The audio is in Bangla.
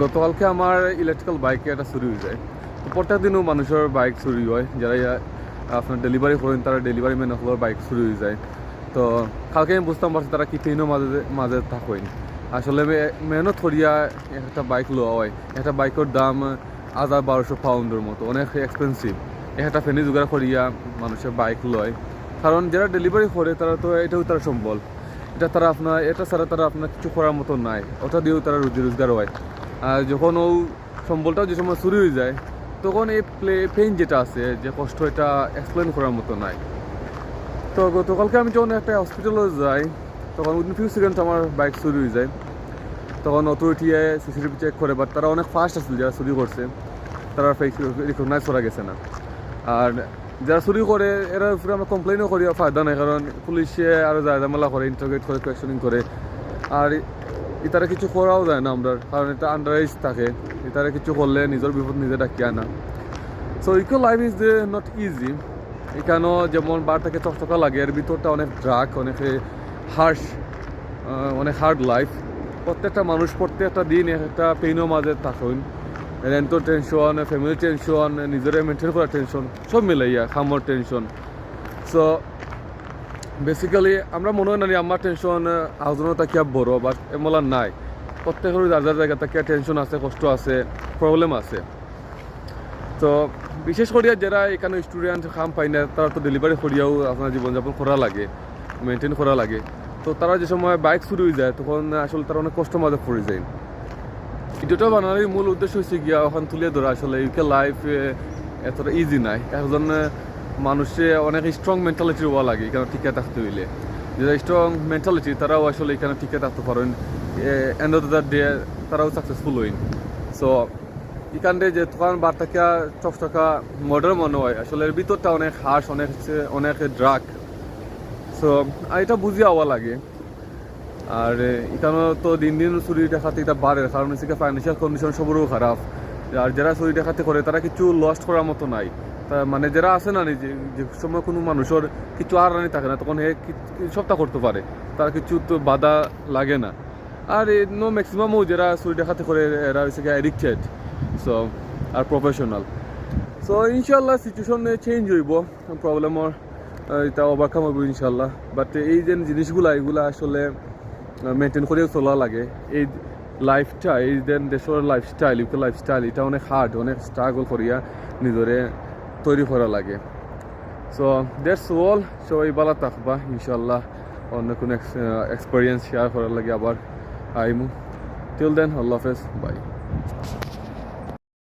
গতকালকে আমার ইলেকট্রিক্যাল বাইকে একটা চুরি হয়ে যায়। তো প্রত্যেক দিনও মানুষের বাইক চুরি হয়, যারা আপনার ডেলিভারি করেন তারা ডেলিভারি ম্যানগুলোর বাইক চুরি হয়ে যায়। তো কালকে আমি বুঝতাম পারছি তারা কি পেইনও মাঝে মাঝে থাকেন। আসলে মেহনত করিয়া একটা বাইক লওয়া হয়, একটা বাইকের দাম 1200 পাউন্ডের মতো, অনেক এক্সপেন্সিভ। একটা ফেনি জোগাড় করিয়া মানুষের বাইক লয়, কারণ যারা ডেলিভারি করে তারা তো এটাও তারা সম্বল, এটা ছাড়া তারা আপনার কিছু করার মতো নাই, ওটা দিয়েও তারা রুজি রোজগার হয়। আর যখন ও সম্বলটাও যে সময় চুরি হয়ে যায় তখন এই পেইন যেটা আছে, যে কষ্ট, এটা এক্সপ্লেন করার মতো নাই। তো গতকালকে আমি যখন একটা হসপিটালে যাই তখন উইদিন ফিউ সেকেন্ড আমার বাইক চুরি হয়ে যায়। তখন অথরিটিয়ে সিসিটিভি চেক করে, বাট তারা অনেক ফাস্ট আসছিল, যারা চুরি করছে তারা রিকগনাইজ করা গেছে না। আর যারা চুরি করে এরা উপরে আমরা কমপ্লেনও করি, ফায়দা নাই, কারণ পুলিশে আরও ঝামেলা করে, ইন্টারোগেট করে, কোয়েশনিং করে। আর ইতারা কিছু করাও যায় না আমরা, কারণ এটা আন্ডার এজ থাকে। ইতারা কিছু করলে নিজের বিপদ নিজে ডাকি আনা। So equal life is not easy. এখানেও যেমন বার থেকে চকচকা লাগে, এর ভিতরটা অনেক ড্রাগ, অনেক অনেক হার্ড লাইফ। প্রত্যেকটা মানুষ প্রত্যেকটা দিন একটা পেইনের মাঝে থাকুন, রেন্টের টেনশন, ফ্যামিলি টেনশন, নিজের মেনটেন করার টেনশন, সব মিলাইয়া খামর টেনশন। সো বেসিক্যালি আমরা মনে হয় না আমার টেনশন আলোচনাটা কি বড়, বাট এমলা নাই। প্রত্যেকের যার যার জায়গা থেকে টেনশন আছে, কষ্ট আছে, প্রবলেম আছে। তো বিশেষ করিয়া যারা এখানে স্টুডেন্ট কাম পাই না, তারা তো ডেলিভারি করিয়াও আপনার জীবনযাপন করা লাগে, মেনটেন করা লাগে। তো তারা যে সময় বাইক শুরু হয়ে যায় তখন আসলে তারা অনেক কষ্ট মাঝে পড়ে যায়। ভিডিওটা বানানোর মূল উদ্দেশ্য হচ্ছে গিয়া ওখানে তুলে ধরা আসলে ইউকে লাইফ এতটা ইজি নাই। একজন মানুষে অনেক স্ট্রং মেন্টালিটি হওয়া লাগে এখানে টিকে থাকতে হইলে। যারা স্ট্রং মেন্টালিটি তারাও আসলে এখানে টিকে থাকতে পারেন, এন্ড অফ দ্য ডে তারাও সাকসেসফুল হইন। সো এখানে যে দোকান বার থেকে চকচকা মডার্ন মনে হয়, আসলে এর ভিতরটা অনেক হার্শ, অনেক ড্রাগ। সো এটা বুঝিয়ে হওয়া লাগে। আর এখানে তো দিন দিন চুরি ডাকাতি এটা বাড়ে, কারণ হচ্ছে ফাইন্যান্সিয়াল কন্ডিশন সবরও খারাপ। আর যারা চুরি ডাকাতি করে তারা কিছু লস্ট করার মতো নাই। মানে যারা আছে না, যে সময় কোনো মানুষের কিছু আর রানি থাকে না, তখন সবটা করতে পারে, তার কিছু তো বাধা লাগে না। আর ম্যাক্সিমামও যারা চুরি ডাকাতি করে এরা হচ্ছে অ্যাডিক্টেড, সো আর প্রফেশনাল। সো ইনশাল্লাহ সিচুয়েশন চেঞ্জ হইব, প্রবলেমর এটা ওভারকাম হইব ইনশাল্লাহ। বাট এই যে জিনিসগুলা এগুলা আসলে মেনটেন করেও চলা লাগে। এই লাইফটা, এই যে দেশের লাইফস্টাইল, ইউকে লাইফস্টাইল, এটা অনেক হার্ড, অনেক স্ট্রাগল করিয়া নিজরে তৈরি করা লাগে। So that's all. সবাই ভালো থাকবা ইনশাল্লাহ। অন্য কোনো এক্সপিরিয়েন্স শেয়ার করার লাগে আবার আইমু। টিল দেন, আল্লাহ হাফেজ, বাই।